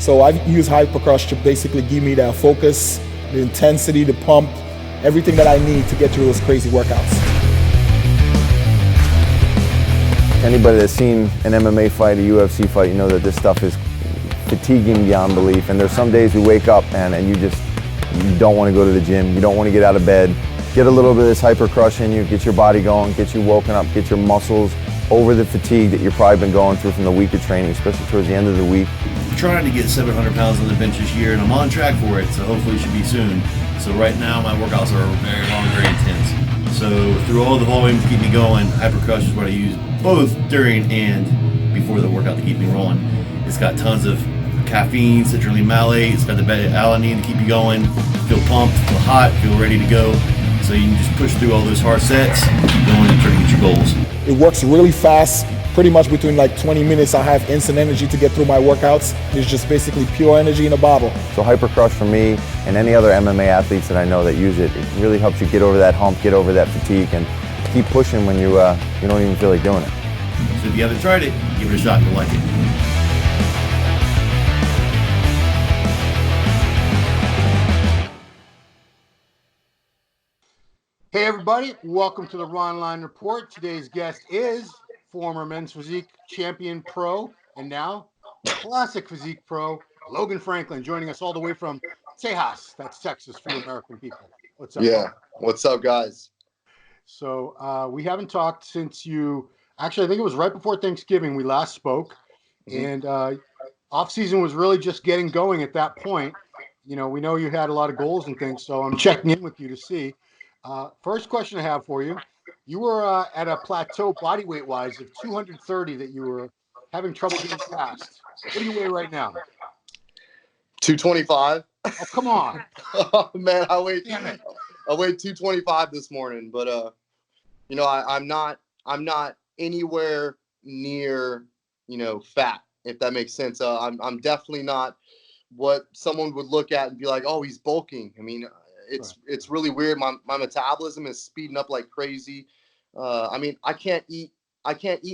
So I use Hypercrush to basically give me that focus, the intensity, the pump, everything that I need to get through those crazy workouts. Anybody that's seen an MMA fight, a UFC fight, you know that this stuff is fatiguing beyond belief. And there's some days we wake up and you don't want to go to the gym, you don't want to get out of bed. Get a little bit of this Hypercrush in you, get your body going, get you woken up, get your muscles over the fatigue that you've probably been going through from the week of training, especially towards the end of the week. I'm trying to get 700 pounds on the bench this year, and I'm on track for it, so hopefully it should be soon. So right now my workouts are very long, very intense. So through all the volume to keep me going, Hypercrush is what I use both during and before the workout to keep me rolling. It's got tons of caffeine, citrulline malate, it's got the beta-alanine to keep you going, feel pumped, feel hot, feel ready to go. So you can just push through all those hard sets, keep going and try to get your goals. It works really fast. Pretty much between like 20 minutes, I have instant energy to get through my workouts. It's just basically pure energy in a bottle. So Hypercrush for me and any other MMA athletes that I know that use it, it really helps you get over that hump, get over that fatigue, and keep pushing when you don't even feel like doing it. So if you haven't tried it, give it a shot, you'll like it. Hey everybody, welcome to the Ronline Report. Today's guest is former men's physique champion pro and now classic physique pro, Logan Franklin, joining us all the way from Tejas, that's Texas for you American people. What's up? Yeah, what's up guys? So we haven't talked since actually I think it was right before Thanksgiving we last spoke, and off season was really just getting going at that point. You know, we know you had a lot of goals and things, so I'm checking in with you to see. First question I have for you. You were at a plateau body weight wise of 230 that you were having trouble getting past. What do you weigh right now? 225. Oh, come on. Oh, man, I weighed Damn it. 225 this morning, but you know, I'm not anywhere near, you know, fat, if that makes sense. I'm definitely not what someone would look at and be like, oh, he's bulking. I mean, it's really weird. My metabolism is speeding up like crazy. I mean, I can't eat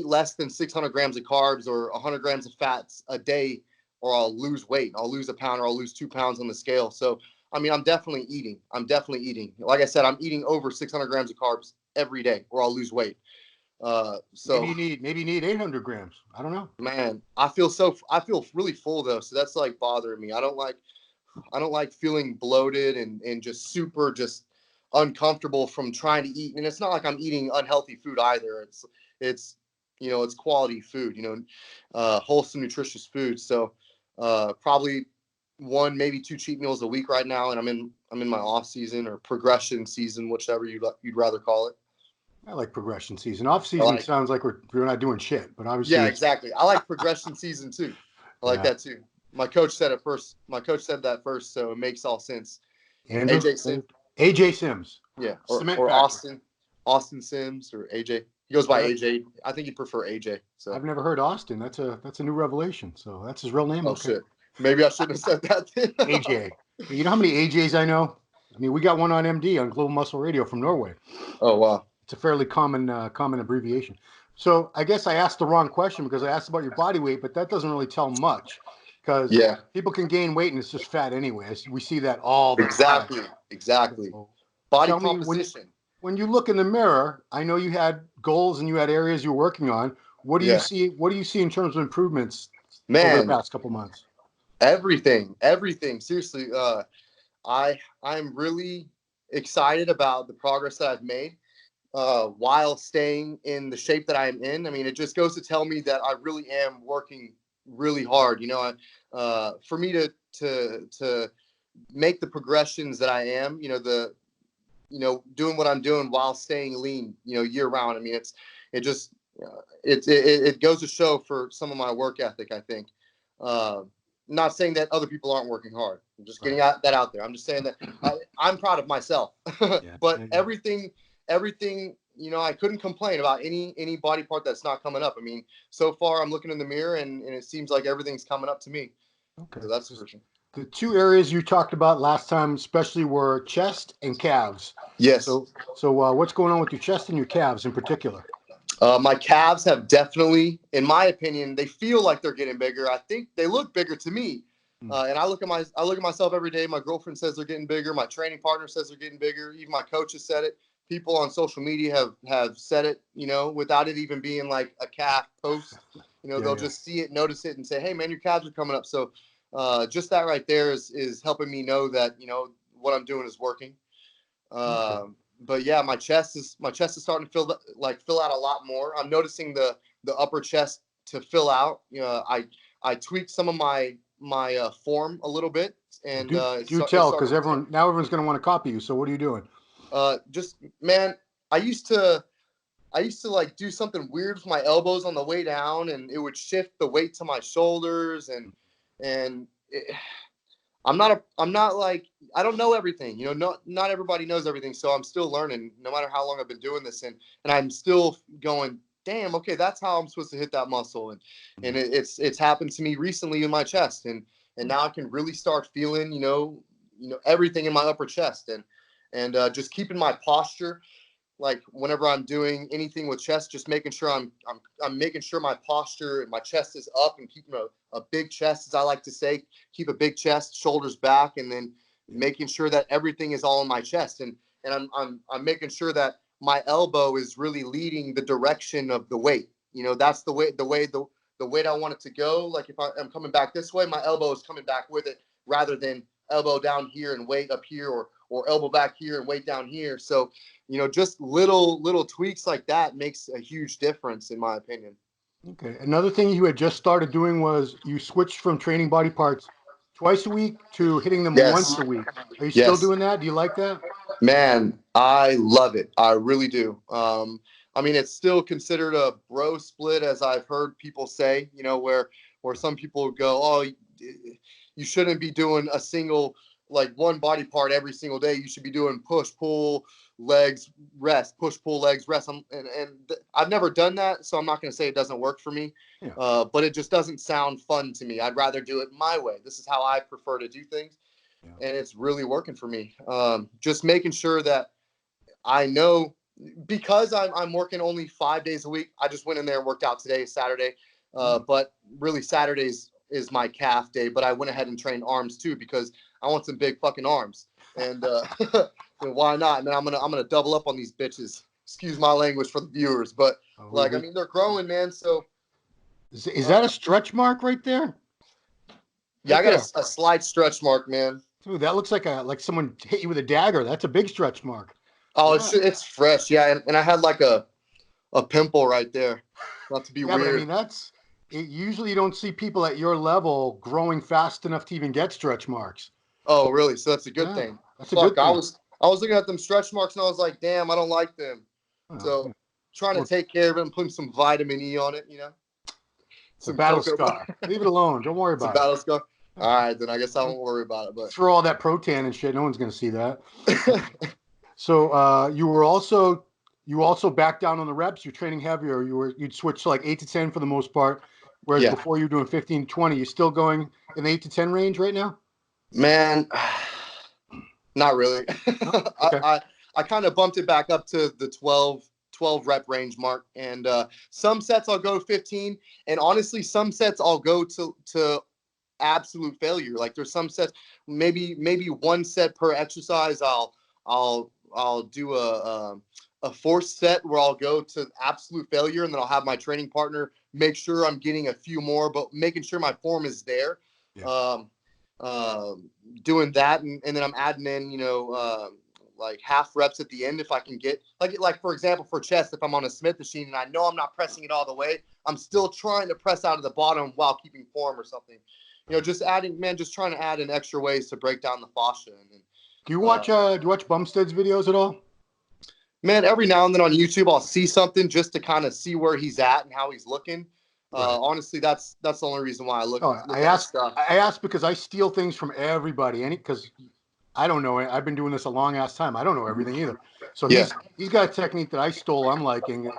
less than 600 grams of carbs or 100 grams of fats a day, or I'll lose weight. I'll lose a pound or I'll lose 2 pounds on the scale. So, I mean, I'm definitely eating. Like I said, I'm eating over 600 grams of carbs every day, or I'll lose weight. So maybe you need 800 grams. I don't know. Man, I feel really full though. So that's like bothering me. I don't like feeling bloated and just super uncomfortable from trying to eat. And it's not like I'm eating unhealthy food either. It's you know, it's quality food, you know, wholesome, nutritious food. So probably 1, maybe 2 cheat meals a week right now. And I'm in my off season or progression season, whichever you'd rather call it. I like progression season. Off season sounds like we're not doing shit, but obviously. Yeah, exactly. I like progression season too. I like that too. My coach said it first. My coach said that first, so it makes all sense. Andrew? AJ Sims. Yeah, or Austin Sims or AJ. He goes by AJ. I think he'd prefer AJ. So I've never heard Austin. That's a new revelation. So that's his real name. Oh shit. Maybe I shouldn't have said that. AJ. You know how many AJs I know? I mean, we got one on MD on Global Muscle Radio from Norway. Oh wow. It's a fairly common abbreviation. So I guess I asked the wrong question because I asked about your body weight, but that doesn't really tell much because people can gain weight and it's just fat anyway. We see that all the time. Exactly. So body composition. When you look in the mirror, I know you had goals and you had areas you were working on. What do you see? What do you see in terms of improvements over the past couple months? Everything. Seriously, I'm really excited about the progress that I've made. While staying in the shape that I'm in. I mean, it just goes to tell me that I really am working really hard. You know, for me to make the progressions that I am, doing what I'm doing while staying lean, year round. I mean, it goes to show for some of my work ethic, I think. Not saying that other people aren't working hard. I'm just getting that out there. I'm just saying that I'm proud of myself, but everything, I couldn't complain about any body part that's not coming up. I mean, so far I'm looking in the mirror and it seems like everything's coming up to me. Okay. So that's for sure. The 2 areas you talked about last time, especially, were chest and calves. Yes. So what's going on with your chest and your calves in particular? My calves have definitely, in my opinion, they feel like they're getting bigger. I think they look bigger to me. And I look at myself every day. My girlfriend says they're getting bigger. My training partner says they're getting bigger. Even my coach has said it. People on social media have said it, without it even being like a calf post. They'll just see it, notice it, and say, "Hey, man, your calves are coming up." So just that right there is helping me know that what I'm doing is working. But yeah, my chest is starting to fill out a lot more. I'm noticing the upper chest to fill out. I tweaked some of my form a little bit, and do tell, because everyone's going to want to copy you. So what are you doing? Just, man, I used to like do something weird with my elbows on the way down, and it would shift the weight to my shoulders, I'm not like, I don't know everything, not everybody knows everything. So I'm still learning no matter how long I've been doing this. And I'm still going, damn, okay, that's how I'm supposed to hit that muscle. And it's happened to me recently in my chest. And now I can really start feeling, everything in my upper chest and just keeping my posture. Like whenever I'm doing anything with chest, just making sure I'm making sure my posture and my chest is up and keeping a big chest, as I like to say, keep a big chest, shoulders back, and then making sure that everything is all in my chest. And I'm making sure that my elbow is really leading the direction of the weight. That's the weight I want it to go. Like if I'm coming back this way, my elbow is coming back with it, rather than elbow down here and weight up here, or elbow back here and weight down here. So, just little tweaks like that makes a huge difference, in my opinion. Okay. Another thing you had just started doing was you switched from training body parts twice a week to hitting them once a week. Are you still doing that? Do you like that? Man, I love it. I really do. I mean, it's still considered a bro split, as I've heard people say, where some people go, oh, you shouldn't be doing a single, like one body part every single day. You should be doing push, pull, legs, rest, push, pull, legs, rest. I've never done that, so I'm not going to say it doesn't work for me. Yeah. But it just doesn't sound fun to me. I'd rather do it my way. This is how I prefer to do things. Yeah. And it's really working for me. Just making sure that I know, because I'm working only 5 days a week. I just went in there and worked out today, Saturday. But really Saturdays is my calf day, but I went ahead and trained arms too, because I want some big fucking arms. And why not? And then I'm gonna double up on these bitches. Excuse my language for the viewers, but I mean, they're growing, man. So is that a stretch mark right there? Yeah, right, I got a slight stretch mark, man. Dude, that looks like someone hit you with a dagger. That's a big stretch mark. Oh, yeah. It's fresh, yeah. And I had like a pimple right there. Not to be weird. But I mean, usually you don't see people at your level growing fast enough to even get stretch marks. Oh, really? So that's a good thing. That's a good thing. I was looking at them stretch marks and I was like, damn, I don't like them. So trying to take care of it and putting some vitamin E on it, It's a battle scar. Leave it alone. Don't worry about it. It's a battle scar. All right, then I guess I won't worry about it. But throw all that protein and shit. No one's going to see that. So you also backed down on the reps. You're training heavier. You'd switch to like 8 to 10 for the most part. Whereas before you were doing 15 to 20. You're still going in the 8 to 10 range right now? Man, not really. Okay. I kind of bumped it back up to the 12 rep range mark. And some sets I'll go 15. And honestly, some sets I'll go to absolute failure. Like there's some sets, maybe one set per exercise. I'll do a force set where I'll go to absolute failure, and then I'll have my training partner make sure I'm getting a few more, but making sure my form is there. Yeah. Doing that, and then I'm adding in, like half reps at the end if I can get, like for example, for chest, if I'm on a Smith machine and I know I'm not pressing it all the way, I'm still trying to press out of the bottom while keeping form or something. Just trying to add in extra ways to break down the fascia. And do you watch Bumstead's videos at all? Man, every now and then on YouTube, I'll see something just to kind of see where he's at and how he's looking. Right. Honestly, that's the only reason why I look at stuff. I asked because I steal things from everybody, because I don't know it. I've been doing this a long ass time. I don't know everything either. So he's got a technique that I stole. I'm liking.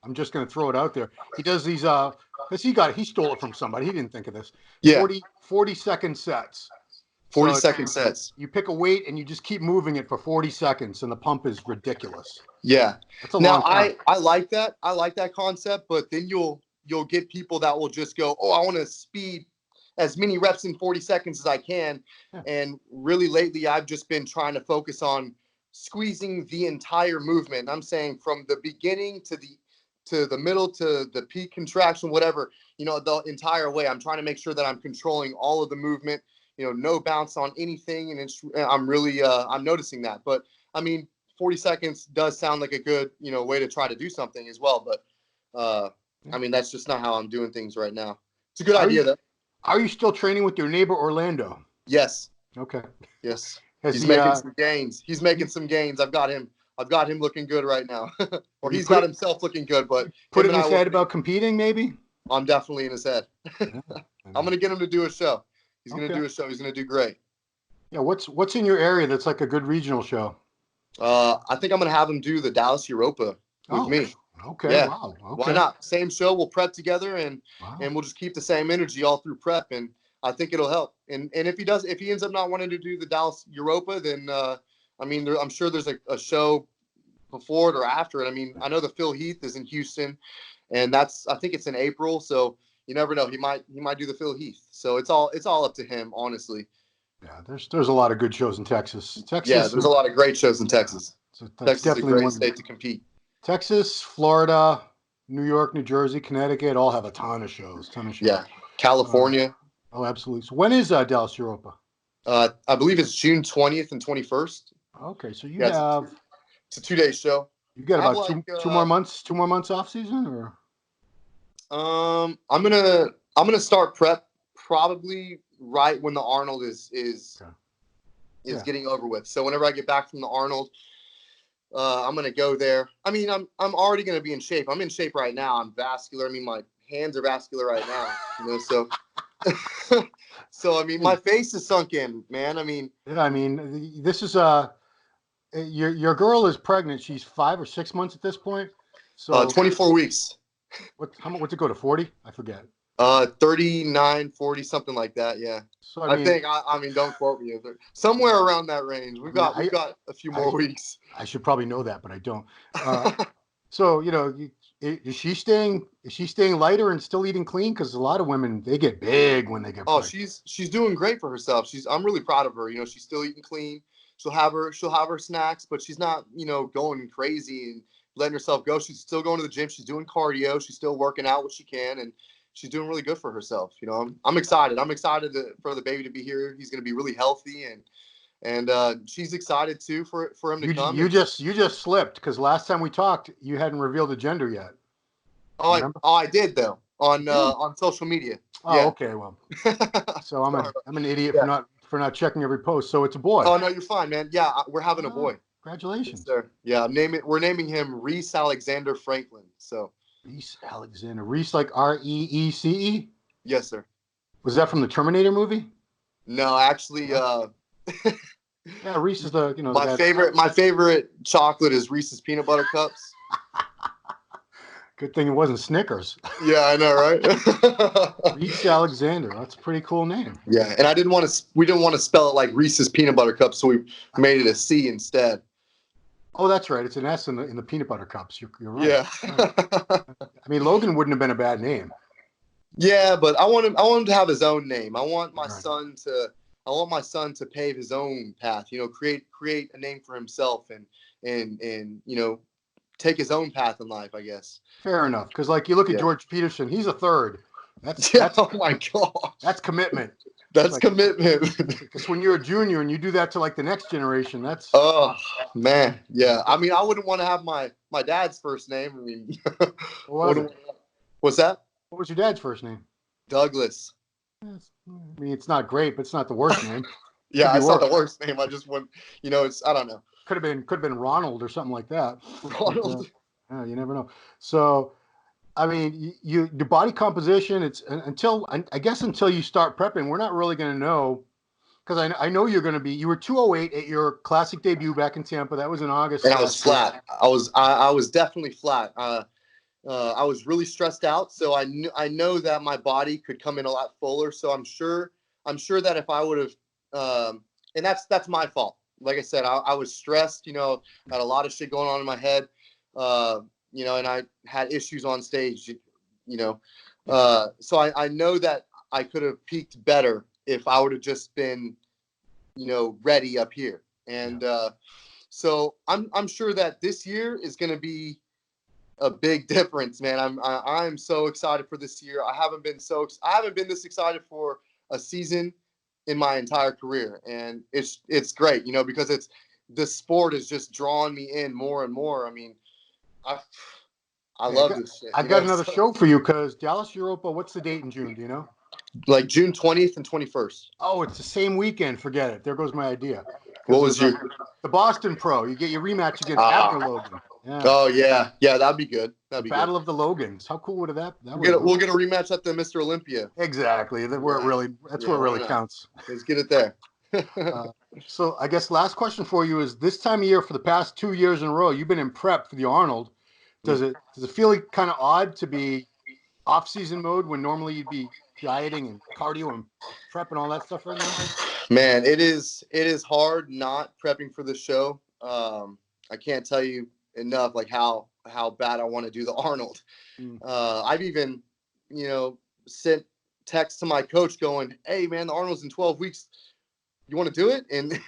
I'm just going to throw it out there. He does these because he stole it from somebody. He didn't think of this. Yeah. 40-second sets. 40-second sets. You pick a weight and you just keep moving it for 40 seconds, and the pump is ridiculous. Yeah. Now I like that. I like that concept, but then you'll get people that will just go, oh, I want to speed as many reps in 40 seconds as I can. Yeah. And really lately, I've just been trying to focus on squeezing the entire movement. I'm saying from the beginning to the middle to the peak contraction, whatever, the entire way. I'm trying to make sure that I'm controlling all of the movement, no bounce on anything. And I'm really, I'm noticing that. But I mean, 40 seconds does sound like a good, way to try to do something as well. But I mean, that's just not how I'm doing things right now. It's a good idea, though. Are you still training with your neighbor Orlando? Yes. Okay. Yes. Has He's he, making some gains. He's making some gains. I've got him looking good right now. Or he's got himself looking good, but put it in his head about competing, maybe? I'm definitely in his head. Yeah. I'm gonna get him to do a show. He's gonna do a show. He's gonna do great. Yeah, what's in your area that's like a good regional show? I think I'm gonna have him do the Dallas Europa with me. Okay. Yeah. Wow. Okay. Why not? Same show. We'll prep together and Wow. we'll just keep the same energy all through prep, and I think it'll help. And if he ends up not wanting to do the Dallas Europa, then I mean, I'm sure there's a show before it or after it. I mean, I know the Phil Heath is in Houston, and I think it's in April. So you never know. He might do the Phil Heath. So it's all up to him, honestly. Yeah, there's a lot of good shows in Texas. Yeah, there's a lot of great shows in Texas. So Texas is a great state to compete. Texas, Florida, New York, New Jersey, Connecticut all have a ton of shows. Yeah, California. Oh, absolutely. So when is Dallas Europa? I believe it's June 20th and 21st. Okay, so it's a 2-day show. You got about two more months off season, or? I'm gonna start prep probably right when the Arnold is getting over with. So whenever I get back from the Arnold, I'm gonna go there. I mean, I'm already gonna be in shape. I'm in shape right now. I'm vascular. I mean, my hands are vascular right now. So. So I mean, my face is sunk in, man. I mean, this is your girl is pregnant. She's 5 or 6 months at this point. So 24 weeks. What's it go to 40? I forget. 39, 40, something like that. Yeah. So I mean, don't quote me. Somewhere around that range. We've got a few more weeks. I should probably know that, but I don't. So is she staying lighter and still eating clean? Because a lot of women, they get big when they get pregnant. She's doing great for herself. I'm really proud of her. She's still eating clean. She'll have her snacks, but she's not going crazy and letting herself go. She's still going to the gym. She's doing cardio. She's still working out what she can, and she's doing really good for herself. I'm excited. I'm excited for the baby to be here. He's going to be really healthy, and she's excited too for him to come. You just slipped, because last time we talked, you hadn't revealed the gender yet. I did though on social media. Oh, yeah. Okay. Well, so I'm an idiot for not checking every post. So it's a boy. Oh no, you're fine, man. Yeah, we're having a boy. Congratulations. Yes, sir. Yeah, we're naming him Reese Alexander Franklin. So Reese Alexander. Reese like Reece? Yes, sir. Was that from the Terminator movie? No, actually. Yeah, Reese is the my favorite chocolate is Reese's peanut butter cups. Good thing it wasn't Snickers. Yeah, I know, right? Reese Alexander. That's a pretty cool name. Yeah, and we didn't want to spell it like Reese's peanut butter cups, so we made it a C instead. Oh, that's right. It's an S in the peanut butter cups. You're right. Yeah. I mean, Logan wouldn't have been a bad name. Yeah, but I want him to have his own name. I want my son to pave his own path. Create a name for himself and take his own path in life, I guess. Fair enough. Because like you look at George Peterson, he's a third. That's oh my God. That's commitment. That's commitment. Because when you're a junior and you do that to like the next generation, that's. Oh man, yeah. I mean, I wouldn't want to have my dad's first name. I mean, what's that? What was your dad's first name? Douglas. I mean, it's not great, but it's not the worst name. Yeah, it's not the worst name. I just want, I don't know. Could have been Ronald or something like that. Ronald. But, you never know. So, I mean, the body composition. It's until you start prepping, we're not really going to know, because I know you're going to be. You were 208 at your classic debut back in Tampa. That was in August. And I was flat. I was definitely flat. I was really stressed out, so I know that my body could come in a lot fuller. So I'm sure that if I would have, and that's my fault. Like I said, I was stressed, had a lot of shit going on in my head, and I had issues on stage, so I know that I could have peaked better if I would have just been, ready up here. And so I'm sure that this year is going to be a big difference, man. I'm so excited for this year. I haven't been this excited for a season in my entire career, and it's great, because this sport is just drawing me in more and more. I mean, I love this shit. I got another show for you because Dallas Europa. What's the date in June? Do you know? Like June 20th and 21st. Oh, it's the same weekend. Forget it. There goes my idea. What was the Boston Pro? You get your rematch against Abner Logan. Yeah. Oh yeah, that'd be good. Battle of the Logans. How cool would that? We'll get a rematch at the Mr. Olympia. Exactly. That's where it really counts. Let's get it there. So I guess last question for you is: this time of year, for the past 2 years in a row, you've been in prep for the Arnold. Does it feel kind of odd to be off-season mode when normally you'd be dieting and cardio and prep and all that stuff right now? Man, it is hard not prepping for the show. I can't tell you enough like how bad I want to do the Arnold. I've even sent text to my coach going, hey man, the Arnold's in 12 weeks, you want to do it? And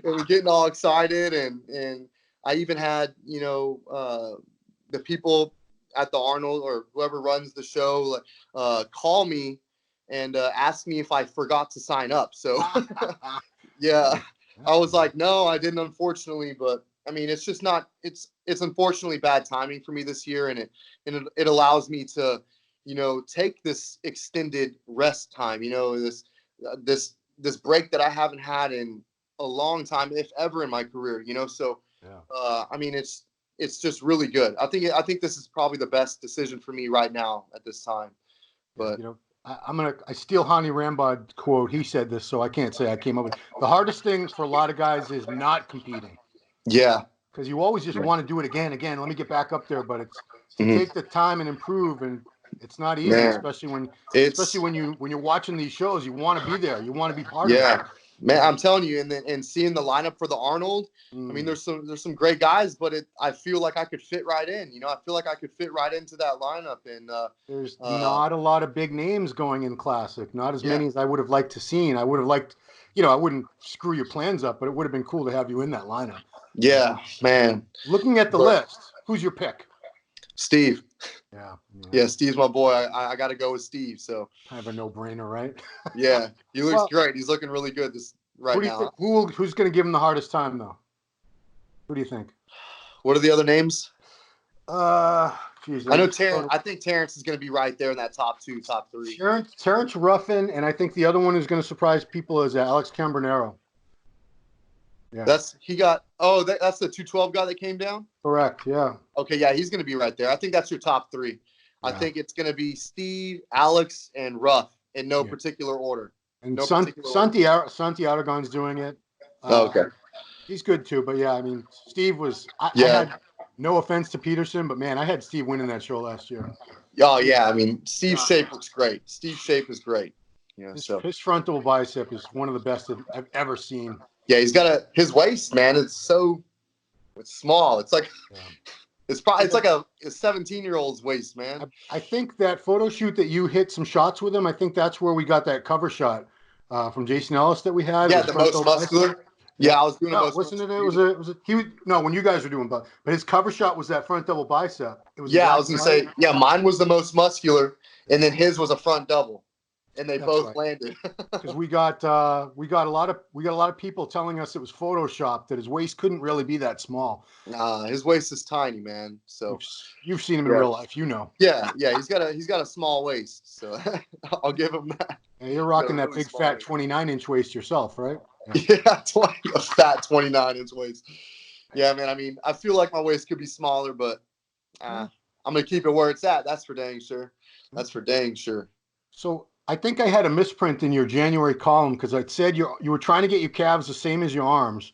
we're getting all excited, and I even had the people at the Arnold or whoever runs the show call me and ask me if I forgot to sign up. So yeah, I was like, no, I didn't, unfortunately. But I mean, it's just not. It's unfortunately bad timing for me this year, and it allows me to, take this extended rest time. This break that I haven't had in a long time, if ever, in my career. So I mean, it's just really good. I think this is probably the best decision for me right now at this time. But I steal Hani Rambod quote. He said this, so I can't say I came up with it. The hardest thing for a lot of guys is not competing. Yeah. Because you always just want to do it again. Let me get back up there, but it's to take the time and improve, and it's not easy, especially when you're watching these shows. You want to be there. You want to be part of it. Yeah. Man, I'm telling you, and seeing the lineup for the Arnold, I mean, there's some great guys, but I feel like I could fit right in. I feel like I could fit right into that lineup. And there's not a lot of big names going in Classic. Not as many as I would have liked to seen. I would have liked, I wouldn't screw your plans up, but it would have been cool to have you in that lineup. Yeah, man. Looking at the list, who's your pick? Steve. Yeah, Steve's my boy. I got to go with Steve. So kind of a no-brainer, right? Yeah, he looks great. He's looking really good now. Who's going to give him the hardest time, though? Who do you think? What are the other names? I know Terrence. I think Terrence is going to be right there in that top 2, top 3. Terrence Ruffin, and I think the other one who's going to surprise people is Alex Cambronero. Yeah. That's the 212 guy that came down? Correct, yeah. Okay, yeah, he's going to be right there. I think that's your top 3. Yeah. I think it's going to be Steve, Alex, and Ruff in no particular order. And Santi Aragon's doing it. Okay. He's good too, but yeah, I mean, Steve was I had no offense to Peterson, but man, I had Steve winning that show last year. Oh yeah, I mean, Steve's shape looks great. Steve's shape is great. His frontal bicep is one of the best I've ever seen. Yeah, he's got his waist, man. It's small. It's like it's like a 17-year-old's waist, man. I think that photo shoot that you hit some shots with him. I think that's where we got that cover shot from Jason Ellis that we had. Yeah, the most muscular. Yeah, I was doing wasn't it? It was when you guys were doing, but his cover shot was that front double bicep. I was gonna say, mine was the most muscular, and then his was a front double. And they both landed. Because we got a lot of people telling us it was photoshopped, that his waist couldn't really be that small. Nah, his waist is tiny, man. So you've seen him in real life, Yeah, he's got a small waist, so I'll give him that. Yeah, you're rocking that big fat 29-inch waist yourself, right? Yeah, a fat 29-inch waist. Yeah, man. I mean, I feel like my waist could be smaller, but I'm gonna keep it where it's at. That's for dang sure. So I think I had a misprint in your January column because I said you were trying to get your calves the same as your arms,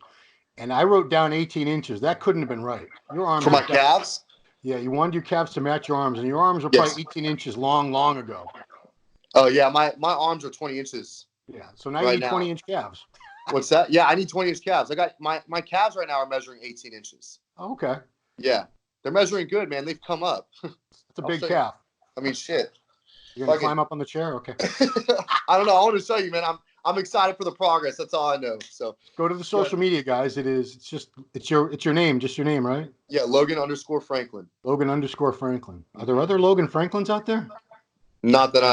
and I wrote down 18 inches. That couldn't have been right. Your arms for my calves? Yeah, you wanted your calves to match your arms, and your arms are probably 18 inches long ago. Oh yeah, my arms are 20 inches. Yeah, so now you need 20-inch calves. What's that? Yeah, I need 20-inch calves. I got my calves right now are measuring 18 inches. Oh, okay. Yeah, they're measuring good, man. They've come up. It's a big calf. I mean, shit. You're gonna Fucking- climb up on the chair? Okay. I don't know. I want to tell you, man. I'm excited for the progress. That's all I know. So Go to the social media, guys. It's your name, just your name, right? yeah, Logan_Franklin. Logan_Franklin. Are there other Logan Franklins out there? Not that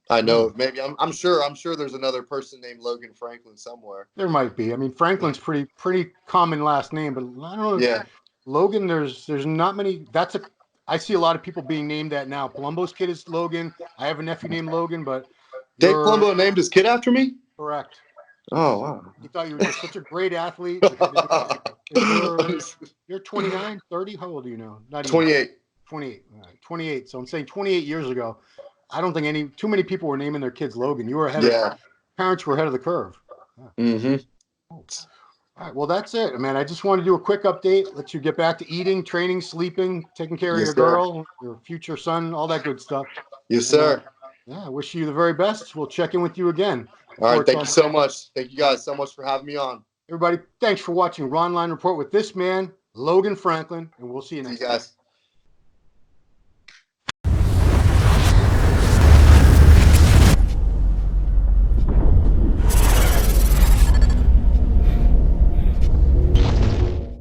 I know of. Maybe I'm sure there's another person named Logan Franklin somewhere. There might be. I mean, Franklin's pretty common last name, but I don't know. Yeah. Logan, there's not many. I see a lot of people being named that now. Palumbo's kid is Logan. I have a nephew named Logan, but Dave you're Palumbo named his kid after me? correct. Oh wow. He thought you were just such a great athlete. You're 29, 30. How old are you now? Not even 28. 28. All right, 28. So I'm saying 28 years ago, I don't think too many people were naming their kids Logan. You were ahead Yeah. of parents were ahead of the curve. Mm-hmm. All right, well, that's it, man. I just wanted to do a quick update, let you get back to eating, training, sleeping, taking care of Yes, your sir. girl, your future son, all that good stuff. Yes, sir. Yeah, I wish you the very best. We'll check in with you again. All right. Thank you so much. Thank you guys so much for having me on. Everybody, thanks for watching Ronline Report with this man, Logan Franklin, and we'll see you See you next time. guys.